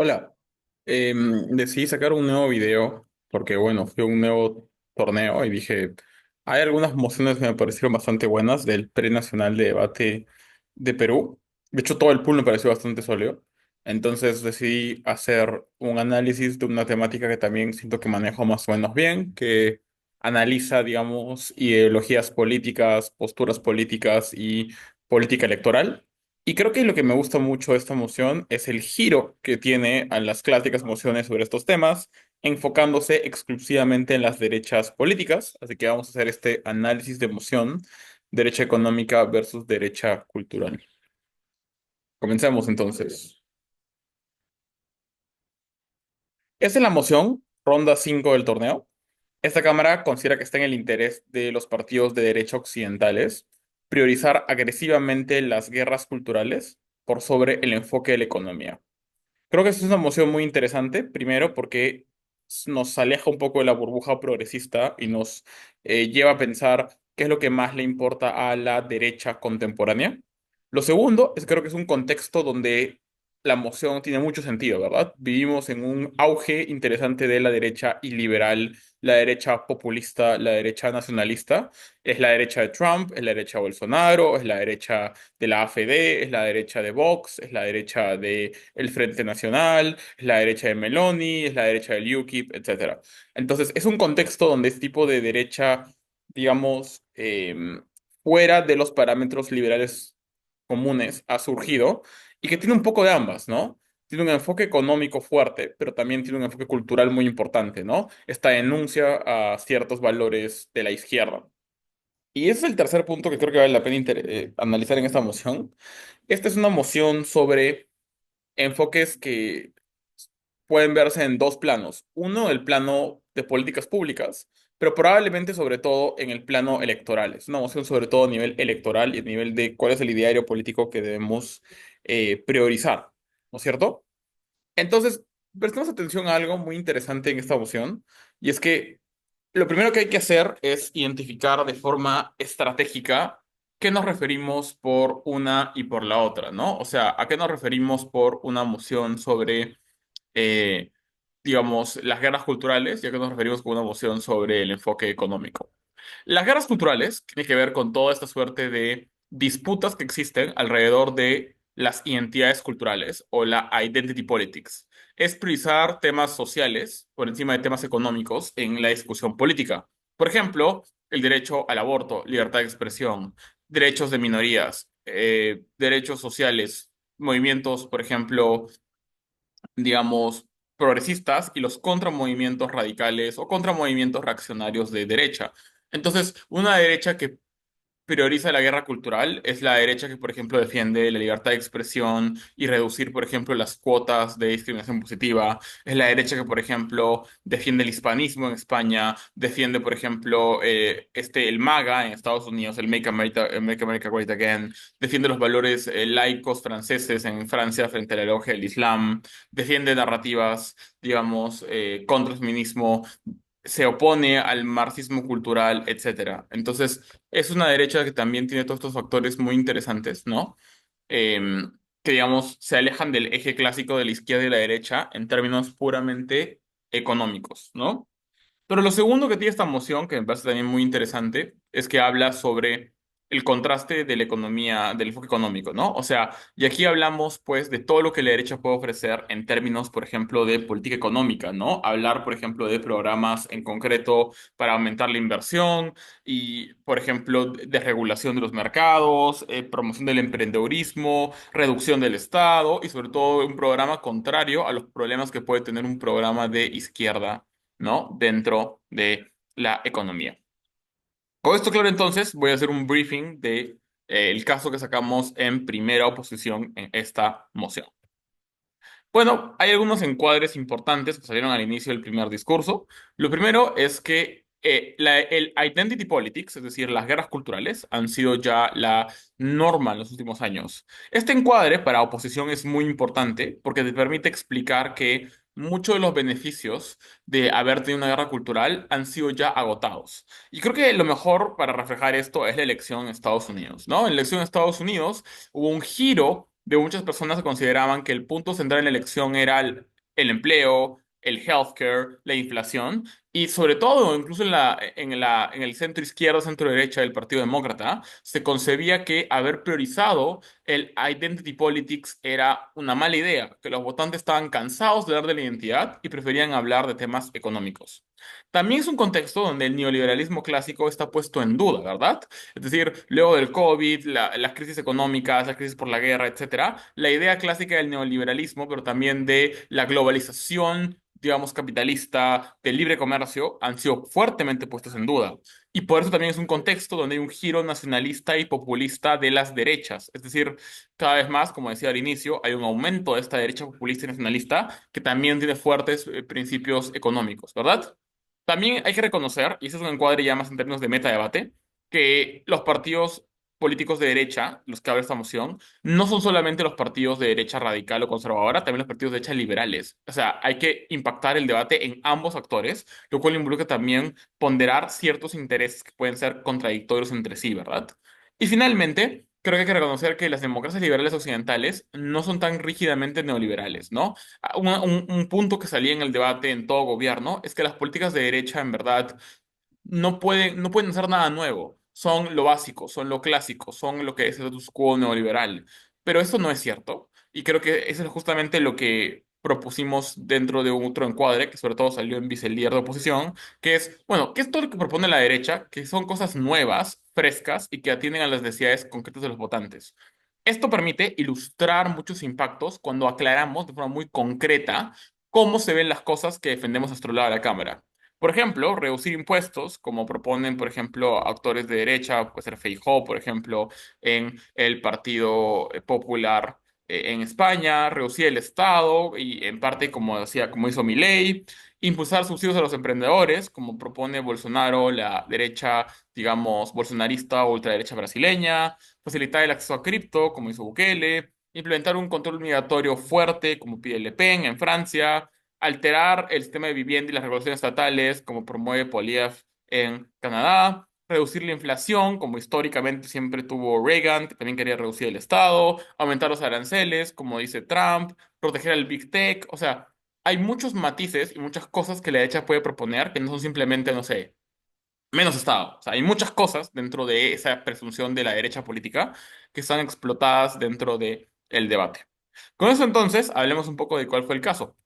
Hola, decidí sacar un nuevo video porque, bueno, fue un nuevo torneo y dije, hay algunas mociones que me parecieron bastante buenas del Pre-Nacional de Debate de Perú. De hecho, todo el pool me pareció bastante sólido. Entonces decidí hacer un análisis de una temática que también siento que manejo más o menos bien, que analiza, digamos, ideologías políticas, posturas políticas y política electoral. Y creo que lo que me gusta mucho de esta moción es el giro que tiene a las clásicas mociones sobre estos temas, enfocándose exclusivamente en las derechas políticas. Así que vamos a hacer este análisis de moción, derecha económica versus derecha cultural. Comencemos entonces. Esta es la moción, ronda 5 del torneo. Esta Cámara considera que está en el interés de los partidos de derecha occidentales priorizar agresivamente las guerras culturales por sobre el enfoque de la economía. Creo que esta es una moción muy interesante, primero porque nos aleja un poco de la burbuja progresista y nos lleva a pensar qué es lo que más le importa a la derecha contemporánea. Lo segundo es creo que es un contexto donde la moción tiene mucho sentido, ¿verdad? Vivimos en un auge interesante de la derecha iliberal, la derecha populista, la derecha nacionalista. Es la derecha de Trump, es la derecha de Bolsonaro, es la derecha de la AfD, es la derecha de Vox, es la derecha de el Frente Nacional, es la derecha de Meloni, es la derecha del UKIP, etcétera. Entonces, es un contexto donde este tipo de derecha, digamos, fuera de los parámetros liberales comunes, ha surgido y que tiene un poco de ambas, ¿no? Tiene un enfoque económico fuerte, pero también tiene un enfoque cultural muy importante, ¿no? Esta denuncia a ciertos valores de la izquierda. Y ese es el tercer punto que creo que vale la pena analizar en esta moción. Esta es una moción sobre enfoques que pueden verse en dos planos. Uno, el plano de políticas públicas, pero probablemente sobre todo en el plano electoral. Es una moción sobre todo a nivel electoral y a nivel de cuál es el ideario político que debemos priorizar, ¿no es cierto? Entonces, prestemos atención a algo muy interesante en esta moción, y es que lo primero que hay que hacer es identificar de forma estratégica qué nos referimos por una y por la otra, ¿no? O sea, ¿a qué nos referimos por una moción sobre eh, digamos, las guerras culturales, ya que nos referimos con una moción sobre el enfoque económico? Las guerras culturales tienen que ver con toda esta suerte de disputas que existen alrededor de las identidades culturales o la identity politics. Es priorizar temas sociales por encima de temas económicos en la discusión política. Por ejemplo, el derecho al aborto, libertad de expresión, derechos de minorías, derechos sociales, movimientos, por ejemplo, digamos, progresistas y los contramovimientos radicales o contramovimientos reaccionarios de derecha. Entonces, una derecha que prioriza la guerra cultural es la derecha que, por ejemplo, defiende la libertad de expresión y reducir, por ejemplo, las cuotas de discriminación positiva. Es la derecha que, por ejemplo, defiende el hispanismo en España, defiende, por ejemplo, el MAGA en Estados Unidos, el Make America Great Again, defiende los valores laicos franceses en Francia frente a la ideología del Islam, defiende narrativas, digamos, contra el feminismo, se opone al marxismo cultural, etcétera. Entonces, es una derecha que también tiene todos estos factores muy interesantes, ¿no? Eh, que, digamos, se alejan del eje clásico de la izquierda y la derecha en términos puramente económicos, ¿no? Pero lo segundo que tiene esta moción, que me parece también muy interesante, es que habla sobre el contraste de la economía, del enfoque económico, ¿no? O sea, y aquí hablamos, pues, de todo lo que la derecha puede ofrecer en términos, por ejemplo, de política económica, ¿no? Hablar, por ejemplo, de programas en concreto para aumentar la inversión y, por ejemplo, de regulación de los mercados, promoción del emprendedurismo, reducción del Estado y, sobre todo, un programa contrario a los problemas que puede tener un programa de izquierda, ¿no? Dentro de la economía. Con esto claro, entonces, voy a hacer un briefing de el caso que sacamos en primera oposición en esta moción. Bueno, hay algunos encuadres importantes que salieron al inicio del primer discurso. Lo primero es que el identity politics, es decir, las guerras culturales, han sido ya la norma en los últimos años. Este encuadre para oposición es muy importante porque te permite explicar que muchos de los beneficios de haber tenido una guerra cultural han sido ya agotados. Y creo que lo mejor para reflejar esto es la elección en Estados Unidos, ¿no? En la elección en Estados Unidos hubo un giro de muchas personas que consideraban que el punto central en la elección era el empleo, el healthcare, la inflación, y sobre todo, incluso en el centro izquierdo, centro derecha del Partido Demócrata, se concebía que haber priorizado el identity politics era una mala idea, que los votantes estaban cansados de hablar de la identidad y preferían hablar de temas económicos. También es un contexto donde el neoliberalismo clásico está puesto en duda, ¿verdad? Es decir, luego del COVID, las crisis económicas, la crisis por la guerra, etcétera, la idea clásica del neoliberalismo, pero también de la globalización, digamos, capitalista, del libre comercio, han sido fuertemente puestos en duda. Y por eso también es un contexto donde hay un giro nacionalista y populista de las derechas. Es decir, cada vez más, como decía al inicio, hay un aumento de esta derecha populista y nacionalista que también tiene fuertes principios económicos, ¿verdad? También hay que reconocer, y ese es un encuadre ya más en términos de metadebate, que los partidos políticos de derecha, los que abre esta moción, no son solamente los partidos de derecha radical o conservadora, también los partidos de derecha liberales. O sea, hay que impactar el debate en ambos actores, lo cual involucra también ponderar ciertos intereses que pueden ser contradictorios entre sí, ¿verdad? Y finalmente, creo que hay que reconocer que las democracias liberales occidentales no son tan rígidamente neoliberales, ¿no? Un punto que salía en el debate en todo gobierno es que las políticas de derecha, en verdad, no pueden hacer nada nuevo. Son lo básico, son lo clásico, son lo que es el status quo neoliberal. Pero esto no es cierto. Y creo que eso es justamente lo que propusimos dentro de otro encuadre, que sobre todo salió en Vice el líder de oposición, que es, bueno, ¿qué es todo lo que propone la derecha? Que son cosas nuevas, frescas y que atienden a las necesidades concretas de los votantes. Esto permite ilustrar muchos impactos cuando aclaramos de forma muy concreta cómo se ven las cosas que defendemos a nuestro lado de la Cámara. Por ejemplo, reducir impuestos, como proponen, por ejemplo, actores de derecha, puede ser Feijóo, por ejemplo, en el Partido Popular en España, reducir el Estado y en parte, como decía, como hizo Milei, impulsar subsidios a los emprendedores, como propone Bolsonaro, la derecha, digamos, bolsonarista o ultraderecha brasileña, facilitar el acceso a cripto, como hizo Bukele, implementar un control migratorio fuerte, como pide Le Pen en Francia, alterar el sistema de vivienda y las regulaciones estatales, como promueve Poilievre en Canadá, reducir la inflación, como históricamente siempre tuvo Reagan, que también quería reducir el Estado, aumentar los aranceles, como dice Trump, proteger al Big Tech, o sea, hay muchos matices y muchas cosas que la derecha puede proponer que no son simplemente, no sé, menos Estado. O sea, hay muchas cosas dentro de esa presunción de la derecha política que están explotadas dentro del debate. Con eso entonces, hablemos un poco de cuál fue el caso.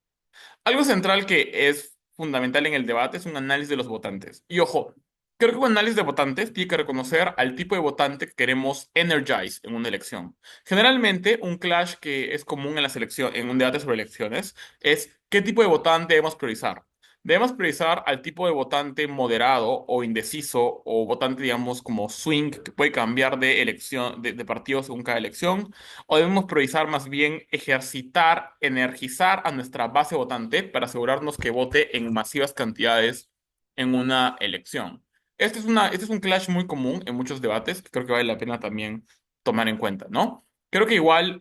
Algo central que es fundamental en el debate es un análisis de los votantes. Y ojo, creo que un análisis de votantes tiene que reconocer al tipo de votante que queremos energize en una elección. Generalmente, un clash que es común en las elecciones, en un debate sobre elecciones, es qué tipo de votante debemos priorizar. Debemos priorizar al tipo de votante moderado o indeciso o votante, digamos, como swing, que puede cambiar de elección, de partido según cada elección, o debemos priorizar más bien ejercitar, energizar a nuestra base votante para asegurarnos que vote en masivas cantidades en una elección. Este es un clash muy común en muchos debates que creo que vale la pena también tomar en cuenta, ¿no? Creo que igual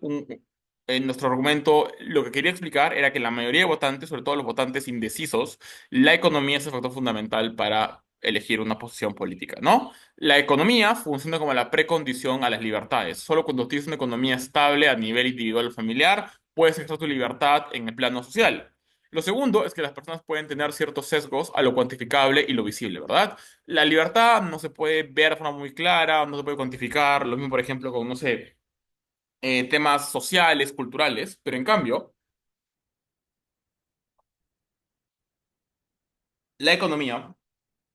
en nuestro argumento lo que quería explicar era que la mayoría de votantes, sobre todo los votantes indecisos, la economía es el factor fundamental para elegir una posición política, ¿no? La economía funciona como la precondición a las libertades. Solo cuando tienes una economía estable a nivel individual o familiar, puedes ejercer tu libertad en el plano social. Lo segundo es que las personas pueden tener ciertos sesgos a lo cuantificable y lo visible, ¿verdad? La libertad no se puede ver de forma muy clara, no se puede cuantificar, lo mismo, por ejemplo, con, no sé, temas sociales, culturales, pero en cambio, la economía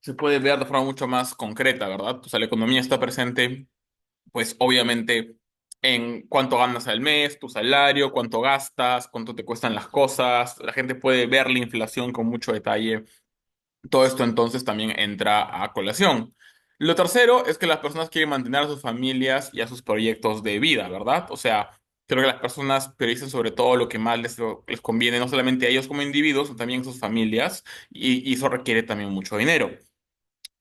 se puede ver de forma mucho más concreta, ¿verdad? O sea, la economía está presente pues obviamente en cuánto ganas al mes, tu salario, cuánto gastas, cuánto te cuestan las cosas. La gente puede ver la inflación con mucho detalle. Todo esto entonces también entra a colación. Lo tercero es que las personas quieren mantener a sus familias y a sus proyectos de vida, ¿verdad? O sea, creo que las personas priorizan sobre todo lo que más les conviene, no solamente a ellos como individuos, sino también a sus familias, y eso requiere también mucho dinero.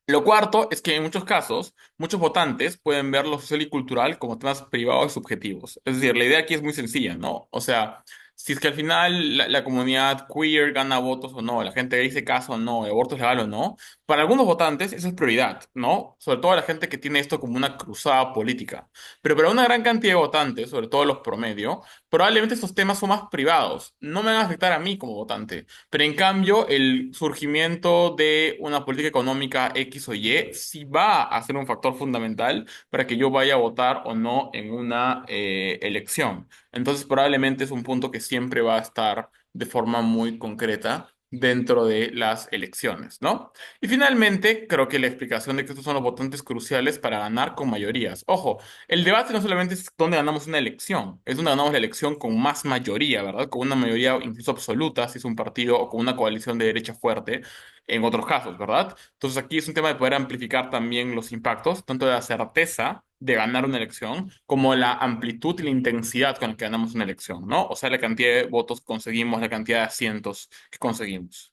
Lo cuarto es que en muchos casos, muchos votantes pueden ver lo social y cultural como temas privados y subjetivos. Es decir, la idea aquí es muy sencilla, ¿no? O sea, si es que al final la comunidad queer gana votos o no, la gente dice caso o no, el aborto es legal o no, para algunos votantes eso es prioridad, ¿no? Sobre todo la gente que tiene esto como una cruzada política. Pero para una gran cantidad de votantes, sobre todo los promedio, probablemente estos temas son más privados. No me van a afectar a mí como votante. Pero en cambio, el surgimiento de una política económica X o Y sí va a ser un factor fundamental para que yo vaya a votar o no en una elección. Entonces, probablemente es un punto que siempre va a estar de forma muy concreta dentro de las elecciones, ¿no? Y finalmente, creo que la explicación de que estos son los votantes cruciales para ganar con mayorías. Ojo, el debate no solamente es dónde ganamos una elección, es donde ganamos la elección con más mayoría, ¿verdad? Con una mayoría incluso absoluta, si es un partido o con una coalición de derecha fuerte, en otros casos, ¿verdad? Entonces aquí es un tema de poder amplificar también los impactos, tanto de la certeza de ganar una elección, como la amplitud y la intensidad con la que ganamos una elección, ¿no? O sea, la cantidad de votos que conseguimos, la cantidad de asientos que conseguimos.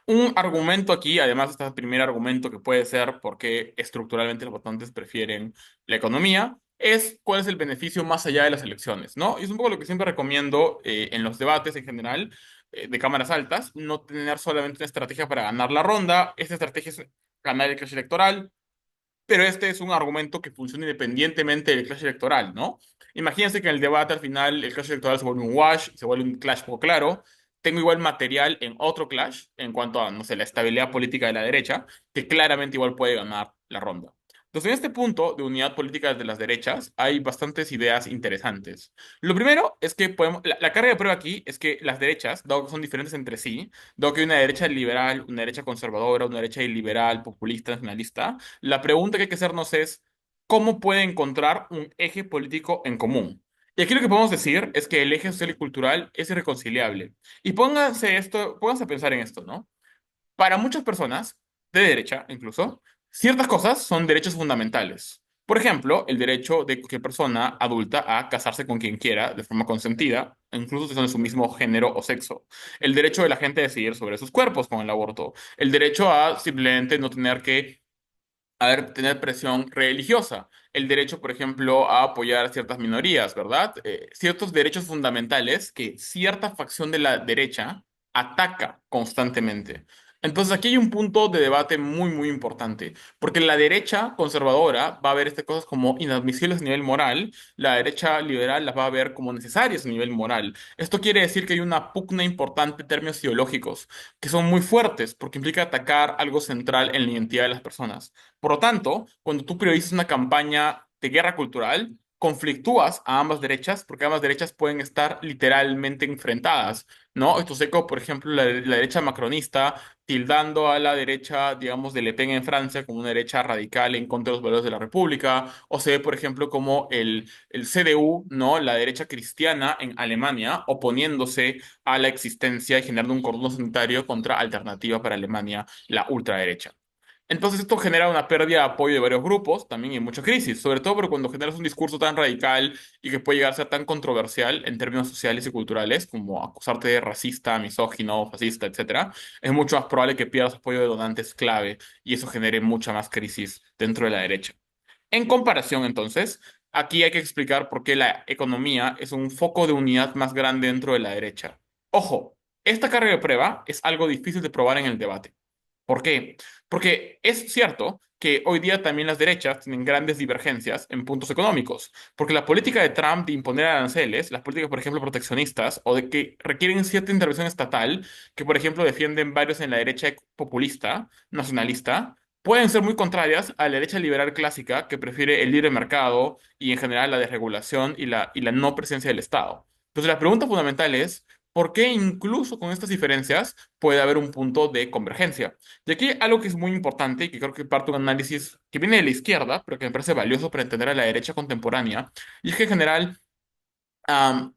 Un argumento aquí, además está el primer argumento que puede ser por qué estructuralmente los votantes prefieren la economía, es cuál es el beneficio más allá de las elecciones, ¿no? Y es un poco lo que siempre recomiendo en los debates en general de cámaras altas, no tener solamente una estrategia para ganar la ronda, esta estrategia es ganar el clash electoral, pero este es un argumento que funciona independientemente del clash electoral, ¿no? Imagínense que en el debate al final el clash electoral se vuelve un wash, se vuelve un clash poco claro. Tengo igual material en otro clash, en cuanto a, no sé, la estabilidad política de la derecha, que claramente igual puede ganar la ronda. Entonces, en este punto de unidad política de las derechas, hay bastantes ideas interesantes. Lo primero es que podemos, la carga de prueba aquí es que las derechas, dado que son diferentes entre sí, dado que hay una derecha liberal, una derecha conservadora, una derecha liberal, populista, nacionalista, la pregunta que hay que hacernos es, ¿cómo puede encontrar un eje político en común? Y aquí lo que podemos decir es que el eje social y cultural es irreconciliable. Y pónganse a pensar en esto, ¿no? Para muchas personas, de derecha incluso, ciertas cosas son derechos fundamentales. Por ejemplo, el derecho de cualquier persona adulta a casarse con quien quiera de forma consentida, incluso si son de su mismo género o sexo. El derecho de la gente a decidir sobre sus cuerpos con el aborto. El derecho a simplemente no tener que tener presión religiosa, el derecho, por ejemplo, a apoyar a ciertas minorías, ¿verdad? Ciertos derechos fundamentales que cierta facción de la derecha ataca constantemente. Entonces aquí hay un punto de debate muy, muy importante, porque la derecha conservadora va a ver estas cosas como inadmisibles a nivel moral, la derecha liberal las va a ver como necesarias a nivel moral. Esto quiere decir que hay una pugna importante en términos ideológicos, que son muy fuertes, porque implica atacar algo central en la identidad de las personas. Por lo tanto, cuando tú priorizas una campaña de guerra cultural, conflictúas a ambas derechas porque ambas derechas pueden estar literalmente enfrentadas, ¿no? Esto seco, por ejemplo, la derecha macronista tildando a la derecha, digamos, de Le Pen en Francia como una derecha radical en contra de los valores de la República, o se ve, por ejemplo, como el CDU, ¿no? La derecha cristiana en Alemania oponiéndose a la existencia y generando un cordón sanitario contra Alternativa para Alemania, la ultraderecha. Entonces esto genera una pérdida de apoyo de varios grupos, también hay mucha crisis, sobre todo porque cuando generas un discurso tan radical y que puede llegar a ser tan controversial en términos sociales y culturales, como acusarte de racista, misógino, fascista, etcétera, es mucho más probable que pierdas apoyo de donantes clave y eso genere mucha más crisis dentro de la derecha. En comparación, entonces, aquí hay que explicar por qué la economía es un foco de unidad más grande dentro de la derecha. Ojo, esta carga de prueba es algo difícil de probar en el debate. ¿Por qué? Porque es cierto que hoy día también las derechas tienen grandes divergencias en puntos económicos, porque la política de Trump de imponer aranceles, las políticas, por ejemplo, proteccionistas, o de que requieren cierta intervención estatal, que, por ejemplo, defienden varios en la derecha populista, nacionalista, pueden ser muy contrarias a la derecha liberal clásica, que prefiere el libre mercado y, en general, la desregulación y la no presencia del Estado. Entonces, la pregunta fundamental es, ¿por qué incluso con estas diferencias puede haber un punto de convergencia? Y aquí algo que es muy importante y que creo que parte de un análisis que viene de la izquierda, pero que me parece valioso para entender a la derecha contemporánea, y es que en general, am,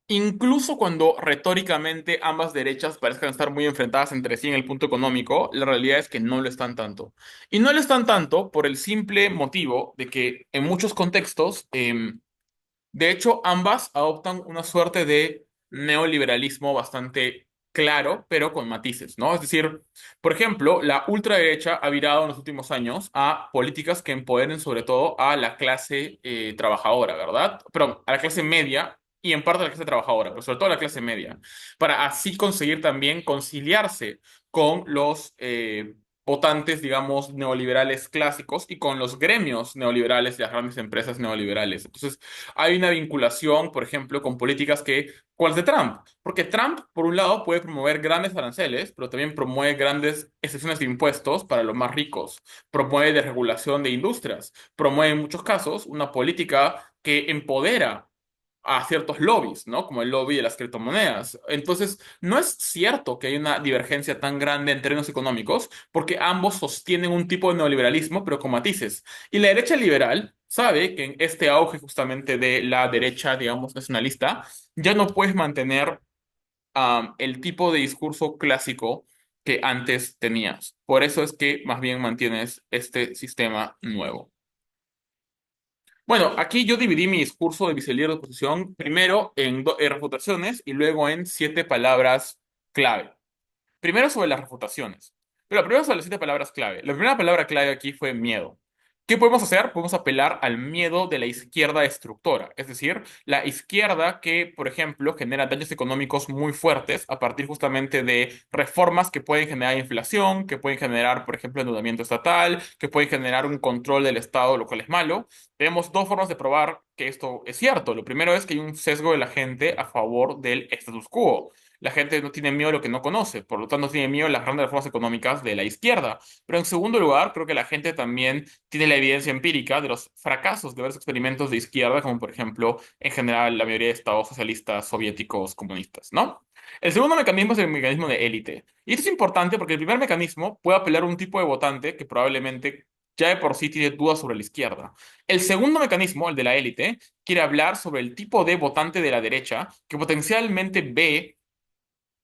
incluso cuando retóricamente ambas derechas parezcan estar muy enfrentadas entre sí en el punto económico, la realidad es que no lo están tanto. Y no lo están tanto por el simple motivo de que en muchos contextos, de hecho, ambas adoptan una suerte de neoliberalismo bastante claro, pero con matices, ¿no? Es decir, por ejemplo, la ultraderecha ha virado en los últimos años a políticas que empoderen sobre todo a la clase trabajadora, ¿verdad? Perdón, a la clase media y en parte la clase trabajadora, pero sobre todo la clase media, para así conseguir también conciliarse con los votantes, digamos, neoliberales clásicos y con los gremios neoliberales de las grandes empresas neoliberales. Entonces, hay una vinculación, por ejemplo, con políticas que, ¿cuál es de Trump? Porque Trump, por un lado, puede promover grandes aranceles, pero también promueve grandes excepciones de impuestos para los más ricos, promueve desregulación de industrias, promueve en muchos casos una política que empodera a ciertos lobbies, ¿no? Como el lobby de las criptomonedas. Entonces, no es cierto que hay una divergencia tan grande en términos económicos, porque ambos sostienen un tipo de neoliberalismo, pero con matices. Y la derecha liberal sabe que en este auge justamente de la derecha, digamos, nacionalista, ya no puedes mantener el tipo de discurso clásico que antes tenías. Por eso es que más bien mantienes este sistema nuevo. Bueno, aquí yo dividí mi discurso de vicelíder de oposición primero en refutaciones y luego en 7 palabras clave. Primero sobre las refutaciones. Pero primero sobre las 7 palabras clave. La primera palabra clave aquí fue miedo. ¿Qué podemos hacer? Podemos apelar al miedo de la izquierda destructora, es decir, la izquierda que, por ejemplo, genera daños económicos muy fuertes a partir justamente de reformas que pueden generar inflación, que pueden generar, por ejemplo, endeudamiento estatal, que pueden generar un control del Estado, lo cual es malo. Tenemos dos formas de probar que esto es cierto. Lo primero es que hay un sesgo de la gente a favor del status quo. La gente no tiene miedo a lo que no conoce, por lo tanto no tiene miedo a las grandes reformas económicas de la izquierda. Pero en segundo lugar, creo que la gente también tiene la evidencia empírica de los fracasos de varios experimentos de izquierda, como por ejemplo, en general, la mayoría de estados socialistas, soviéticos, comunistas, ¿no? El segundo mecanismo es el mecanismo de élite. Y esto es importante porque el primer mecanismo puede apelar a un tipo de votante que probablemente ya de por sí tiene dudas sobre la izquierda. El segundo mecanismo, el de la élite, quiere hablar sobre el tipo de votante de la derecha que potencialmente ve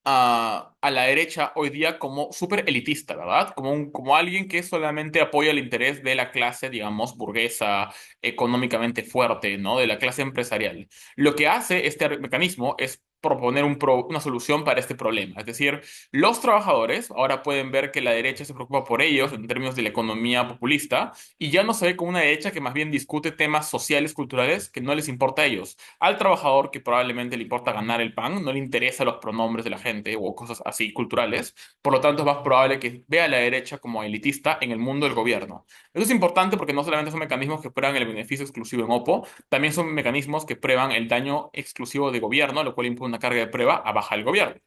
a la derecha hoy día como súper elitista, ¿verdad? Como alguien que solamente apoya el interés de la clase, digamos, burguesa, económicamente fuerte, ¿no? De la clase empresarial. Lo que hace este mecanismo es proponer una solución para este problema. Es decir, los trabajadores ahora pueden ver que la derecha se preocupa por ellos en términos de la economía populista y ya no se ve como una derecha que más bien discute temas sociales, culturales, que no les importa a ellos. Al trabajador que probablemente le importa ganar el pan, no le interesa los pronombres de la gente o cosas así culturales, por lo tanto es más probable que vea a la derecha como elitista en el mundo del gobierno. Eso es importante porque no solamente son mecanismos que prueban el beneficio exclusivo en OPPO, también son mecanismos que prueban el daño exclusivo de gobierno, lo cual impone una carga de prueba a baja el gobierno.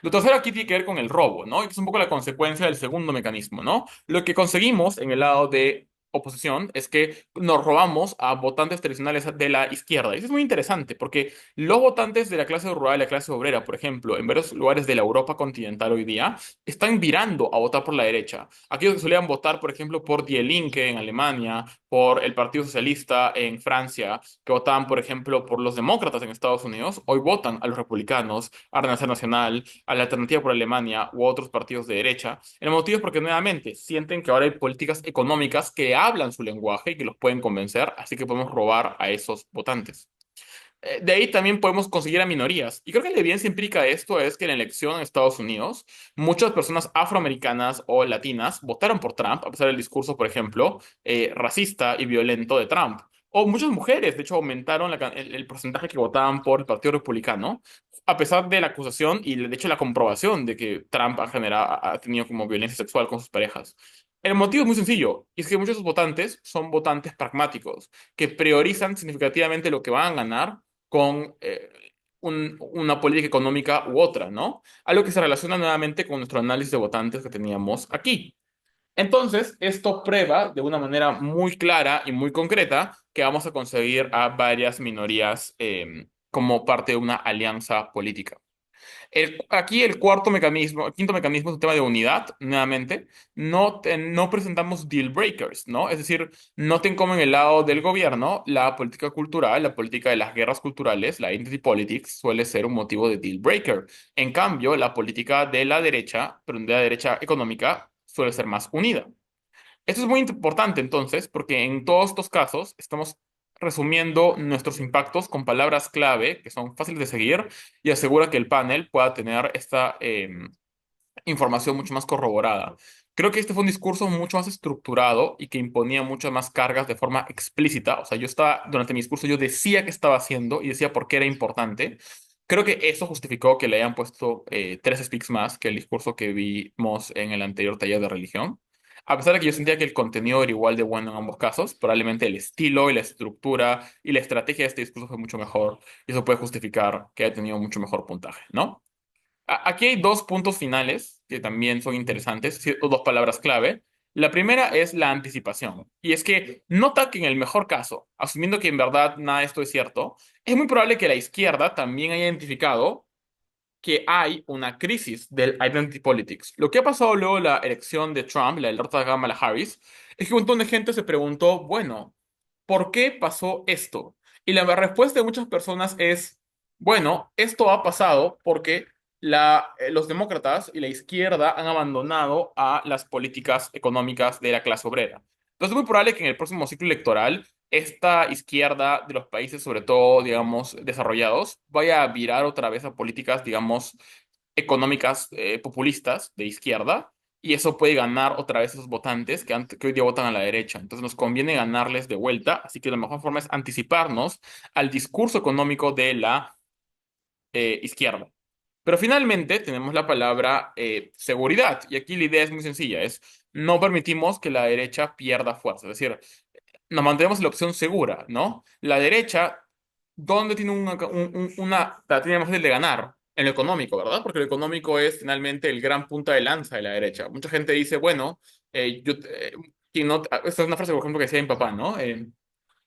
Lo tercero aquí tiene que ver con el robo, ¿no? Y que es un poco la consecuencia del segundo mecanismo, ¿no? Lo que conseguimos en el lado de oposición es que nos robamos a votantes tradicionales de la izquierda. Y eso es muy interesante porque los votantes de la clase rural y la clase obrera, por ejemplo, en varios lugares de la Europa continental hoy día, están virando a votar por la derecha. Aquellos que solían votar, por ejemplo, por Die Linke en Alemania, por el Partido Socialista en Francia, que votaban, por ejemplo, por los demócratas en Estados Unidos, hoy votan a los republicanos, a Renacer Nacional, a la Alternativa por Alemania u otros partidos de derecha. El motivo es porque nuevamente sienten que ahora hay políticas económicas que hablan su lenguaje y que los pueden convencer, así que podemos robar a esos votantes. De ahí también podemos conseguir a minorías. Y creo que la evidencia empírica de esto es que en la elección en Estados Unidos, muchas personas afroamericanas o latinas votaron por Trump, a pesar del discurso, por ejemplo, racista y violento de Trump. O muchas mujeres, de hecho, aumentaron el porcentaje que votaban por el Partido Republicano, a pesar de la acusación y, de hecho, la comprobación de que Trump ha tenido como violencia sexual con sus parejas. El motivo es muy sencillo, y es que muchos de sus votantes son votantes pragmáticos, que priorizan significativamente lo que van a ganar con una política económica u otra, ¿no? Algo que se relaciona nuevamente con nuestro análisis de votantes que teníamos aquí. Entonces, esto prueba de una manera muy clara y muy concreta que vamos a conseguir a varias minorías como parte de una alianza política. Aquí el cuarto mecanismo, el quinto mecanismo es un tema de unidad, nuevamente. No presentamos deal breakers, ¿no? Es decir, noten cómo en el lado del gobierno la política cultural, la política de las guerras culturales, la identity politics, suele ser un motivo de deal breaker. En cambio, la política de la derecha, pero de la derecha económica, suele ser más unida. Esto es muy importante entonces, porque en todos estos casos estamos resumiendo nuestros impactos con palabras clave que son fáciles de seguir y asegura que el panel pueda tener esta información mucho más corroborada. Creo que este fue un discurso mucho más estructurado y que imponía muchas más cargas de forma explícita. O sea, durante mi discurso, yo decía qué estaba haciendo y decía por qué era importante. Creo que eso justificó que le hayan puesto tres speaks más que el discurso que vimos en el anterior taller de religión. A pesar de que yo sentía que el contenido era igual de bueno en ambos casos, probablemente el estilo y la estructura y la estrategia de este discurso fue mucho mejor y eso puede justificar que haya tenido mucho mejor puntaje, ¿no? Aquí hay dos puntos finales que también son interesantes, sí, o dos palabras clave. La primera es la anticipación. Y es que nota que en el mejor caso, asumiendo que en verdad nada de esto es cierto, es muy probable que la izquierda también haya identificado que hay una crisis del identity politics. Lo que ha pasado luego de la elección de Trump, la derrota de Kamala Harris, es que un montón de gente se preguntó, bueno, ¿por qué pasó esto? Y la respuesta de muchas personas es, bueno, esto ha pasado porque los demócratas y la izquierda han abandonado a las políticas económicas de la clase obrera. Entonces es muy probable que en el próximo ciclo electoral esta izquierda de los países, sobre todo, digamos, desarrollados, vaya a virar otra vez a políticas, digamos, económicas populistas de izquierda, y eso puede ganar otra vez esos votantes que hoy día votan a la derecha. Entonces nos conviene ganarles de vuelta, así que la mejor forma es anticiparnos al discurso económico de la izquierda. Pero finalmente tenemos la palabra seguridad, y aquí la idea es muy sencilla, es no permitimos que la derecha pierda fuerza, es decir, nos mantenemos en la opción segura, ¿no? La derecha, ¿dónde tiene la tiene más fácil de ganar? En lo económico, ¿verdad? Porque lo económico es finalmente el gran punta de lanza de la derecha. Mucha gente dice, bueno, quien no, esta es una frase, por ejemplo, que decía mi papá, ¿no?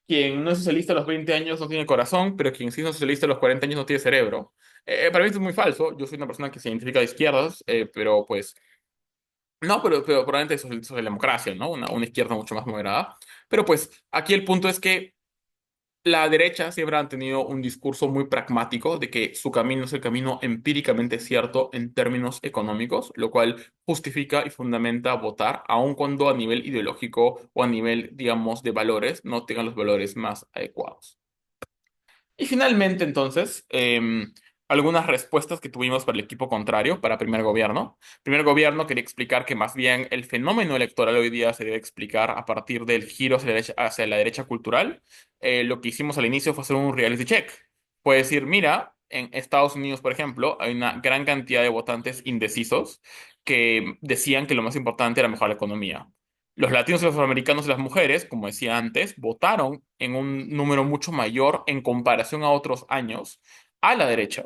Quien no es socialista a los 20 años no tiene corazón, pero quien sí es socialista a los 40 años no tiene cerebro. Para mí esto es muy falso. Yo soy una persona que se identifica de izquierdas, pero pues no, pero probablemente eso es la democracia, ¿no? Una izquierda mucho más moderada. Pero pues aquí el punto es que la derecha siempre ha tenido un discurso muy pragmático de que su camino es el camino empíricamente cierto en términos económicos, lo cual justifica y fundamenta votar, aun cuando a nivel ideológico o a nivel, digamos, de valores no tengan los valores más adecuados. Y finalmente, entonces, algunas respuestas que tuvimos para el equipo contrario, para primer gobierno. Primer gobierno quería explicar que más bien el fenómeno electoral hoy día se debe explicar a partir del giro hacia la derecha cultural. Lo que hicimos al inicio fue hacer un reality check. Puede decir, mira, en Estados Unidos, por ejemplo, hay una gran cantidad de votantes indecisos que decían que lo más importante era mejorar la economía. Los latinos y los afroamericanos y las mujeres, como decía antes, votaron en un número mucho mayor en comparación a otros años a la derecha.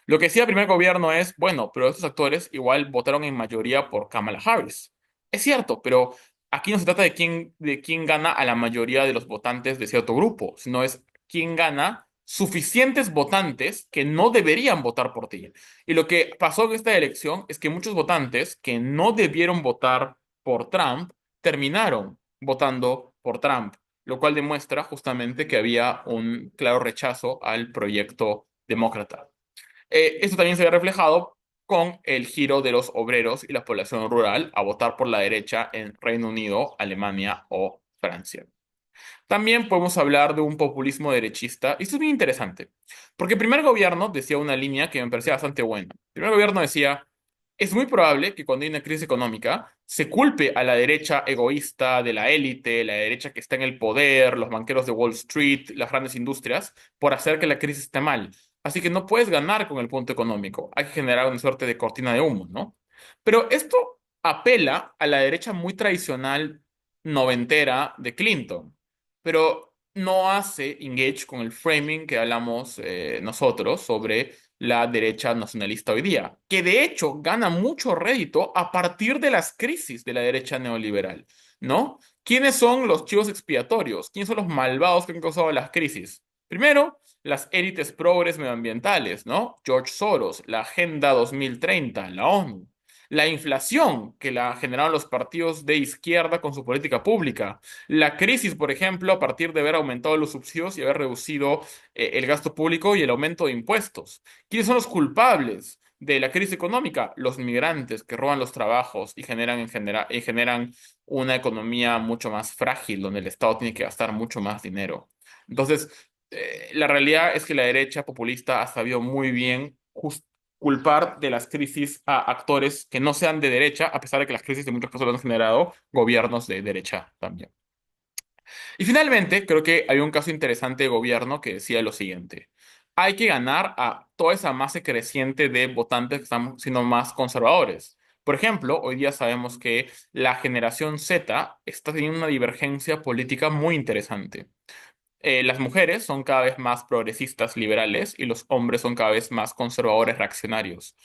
Lo que decía el primer gobierno es, bueno, pero estos actores igual votaron en mayoría por Kamala Harris. Es cierto, pero aquí no se trata de quién gana a la mayoría de los votantes de cierto grupo, sino es quién gana suficientes votantes que no deberían votar por ti. Y lo que pasó en esta elección es que muchos votantes que no debieron votar por Trump terminaron votando por Trump, lo cual demuestra justamente que había un claro rechazo al proyecto demócrata. Esto también se ve reflejado con el giro de los obreros y la población rural a votar por la derecha en Reino Unido, Alemania o Francia. También podemos hablar de un populismo derechista, y esto es muy interesante, porque el primer gobierno decía una línea que me parecía bastante buena. El primer gobierno decía, es muy probable que cuando hay una crisis económica se culpe a la derecha egoísta de la élite, la derecha que está en el poder, los banqueros de Wall Street, las grandes industrias, por hacer que la crisis esté mal. Así que no puedes ganar con el punto económico, hay que generar una suerte de cortina de humo, ¿no? Pero esto apela a la derecha muy tradicional noventera de Clinton, pero no hace engage con el framing que hablamos nosotros sobre la derecha nacionalista hoy día, que de hecho gana mucho rédito a partir de las crisis de la derecha neoliberal, ¿no? ¿Quiénes son los chivos expiatorios? ¿Quiénes son los malvados que han causado las crisis? Primero, las élites progres medioambientales, ¿no? George Soros, la Agenda 2030, la ONU. La inflación que la generaron los partidos de izquierda con su política pública, la crisis, por ejemplo, a partir de haber aumentado los subsidios y haber reducido el gasto público y el aumento de impuestos. ¿Quiénes son los culpables de la crisis económica? Los migrantes que roban los trabajos y generan una economía mucho más frágil, donde el Estado tiene que gastar mucho más dinero. Entonces, la realidad es que la derecha populista ha sabido muy bien culpar de las crisis a actores que no sean de derecha, a pesar de que las crisis de muchos casos lo han generado gobiernos de derecha también. Y finalmente, creo que hay un caso interesante de gobierno que decía lo siguiente. Hay que ganar a toda esa masa creciente de votantes que están siendo más conservadores. Por ejemplo, hoy día sabemos que la generación Z está teniendo una divergencia política muy interesante. Las mujeres son cada vez más progresistas liberales y los hombres son cada vez más conservadores reaccionarios.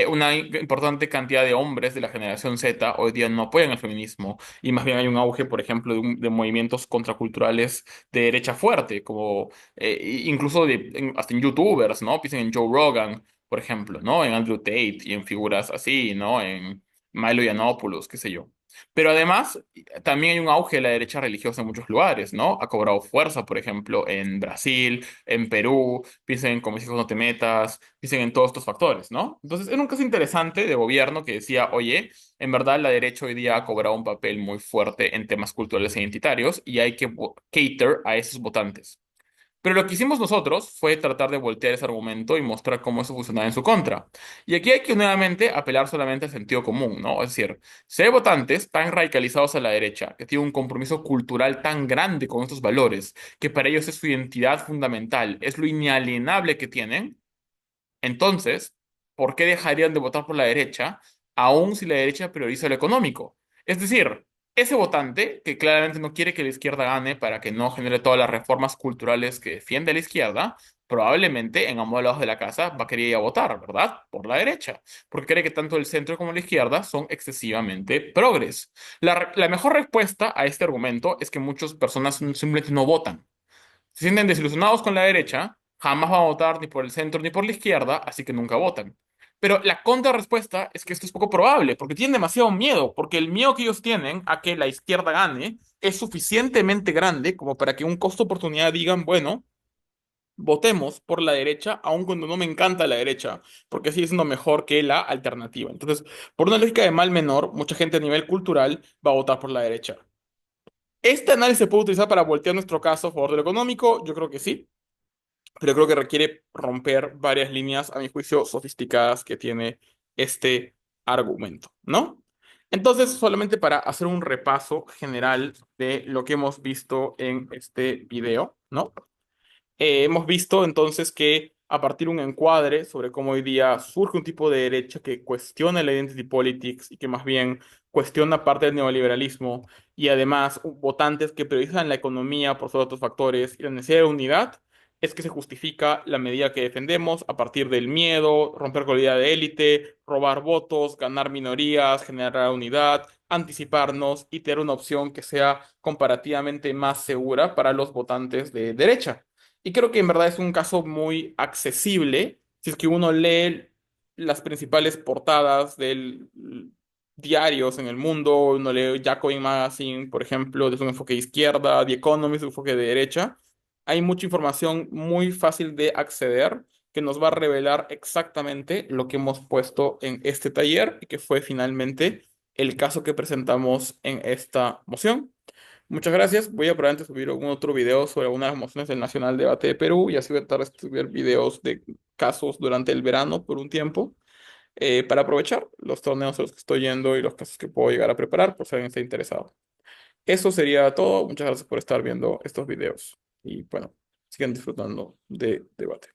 Una importante cantidad de hombres de la generación Z hoy día no apoyan el feminismo y más bien hay un auge, por ejemplo, de movimientos contraculturales de derecha fuerte, como incluso hasta en YouTubers, ¿no? Piensen en Joe Rogan, por ejemplo, ¿no? En Andrew Tate y en figuras así, ¿no? En Milo Yiannopoulos, qué sé yo. Pero además, también hay un auge de la derecha religiosa en muchos lugares, ¿no? Ha cobrado fuerza, por ejemplo, en Brasil, en Perú, piensen en Con mis hijos no te metas, piensen en todos estos factores, ¿no? Entonces, era un caso interesante de gobierno que decía, oye, en verdad la derecha hoy día ha cobrado un papel muy fuerte en temas culturales e identitarios y hay que cater a esos votantes. Pero lo que hicimos nosotros fue tratar de voltear ese argumento y mostrar cómo eso funcionaba en su contra. Y aquí hay que nuevamente apelar solamente al sentido común, ¿no? Es decir, si hay votantes tan radicalizados a la derecha, que tienen un compromiso cultural tan grande con estos valores, que para ellos es su identidad fundamental, es lo inalienable que tienen, entonces, ¿por qué dejarían de votar por la derecha, aun si la derecha prioriza lo económico? Es decir, ese votante que claramente no quiere que la izquierda gane para que no genere todas las reformas culturales que defiende la izquierda, probablemente en ambos lados de la casa va a querer ir a votar, ¿verdad? Por la derecha, porque cree que tanto el centro como la izquierda son excesivamente progres. La mejor respuesta a este argumento es que muchas personas simplemente no votan. Se sienten desilusionados con la derecha, jamás van a votar ni por el centro ni por la izquierda, así que nunca votan. Pero la contrarrespuesta es que esto es poco probable, porque tienen demasiado miedo, porque el miedo que ellos tienen a que la izquierda gane es suficientemente grande como para que un costo-oportunidad digan, bueno, votemos por la derecha, aun cuando no me encanta la derecha, porque sigue siendo mejor que la alternativa. Entonces, por una lógica de mal menor, mucha gente a nivel cultural va a votar por la derecha. ¿Este análisis se puede utilizar para voltear nuestro caso a favor de lo económico? Yo creo que sí, pero creo que requiere romper varias líneas, a mi juicio, sofisticadas que tiene este argumento, ¿no? Entonces, solamente para hacer un repaso general de lo que hemos visto en este video, ¿no? Hemos visto entonces que a partir de un encuadre sobre cómo hoy día surge un tipo de derecha que cuestiona la identity politics y que más bien cuestiona parte del neoliberalismo y además votantes que priorizan la economía por sobre otros factores y la necesidad de unidad, es que se justifica la medida que defendemos a partir del miedo, romper con la idea de élite, robar votos, ganar minorías, generar unidad, anticiparnos y tener una opción que sea comparativamente más segura para los votantes de derecha. Y creo que en verdad es un caso muy accesible si es que uno lee las principales portadas de diarios en el mundo, uno lee Jacobin Magazine, por ejemplo, desde un enfoque de izquierda, The Economist, un enfoque de derecha. Hay mucha información muy fácil de acceder que nos va a revelar exactamente lo que hemos puesto en este taller y que fue finalmente el caso que presentamos en esta moción. Muchas gracias. Voy a probablemente subir algún otro video sobre algunas de las mociones del Nacional Debate de Perú y así voy a tratar de subir videos de casos durante el verano por un tiempo para aprovechar los torneos a los que estoy yendo y los casos que puedo llegar a preparar por si alguien está interesado. Eso sería todo. Muchas gracias por estar viendo estos videos y bueno, sigan disfrutando de debate.